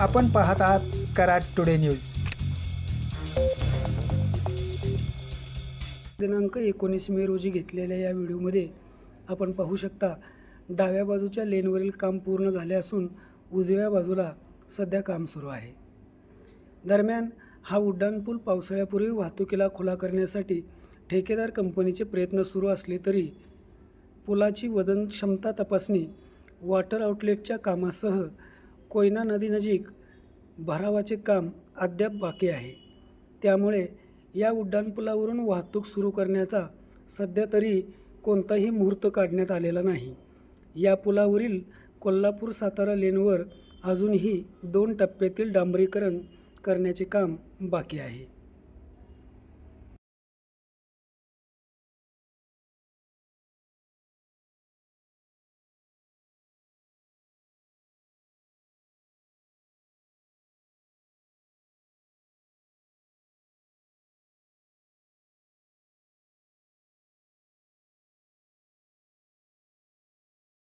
आपण पाहत आहात कराड टुडे न्यूज। दिनांक 19 मे रोजी घेतलेल्या या व्हिडिओमध्ये आपण पाहू शकता डाव्या बाजूच्या लेनवरील काम पूर्ण झाले असून उजव्या बाजूला सध्या काम सुरू आहे। दरम्यान हा उड्डाणपूल पावसाळ्यापूर्वी वाहतुकीला खुला करण्यासाठी ठेकेदार कंपनीचे प्रयत्न सुरू असले तरी पुलाची वजन क्षमता तपासणी, वॉटर आउटलेटच्या कामासह कोयना नदीनजीक भरावाचे काम अद्याप बाकी आहे। त्यामुळे या उड्डाणपुलावरून वाहतूक सुरू करण्याचा सध्या तरी कोणताही मुहूर्त काढण्यात आलेला नाही। या पुलावरील कोल्हापूर-सातारा लेनवर अजूनही 2 टप्प्यातील डांबरीकरण करण्याचे काम बाकी आहे।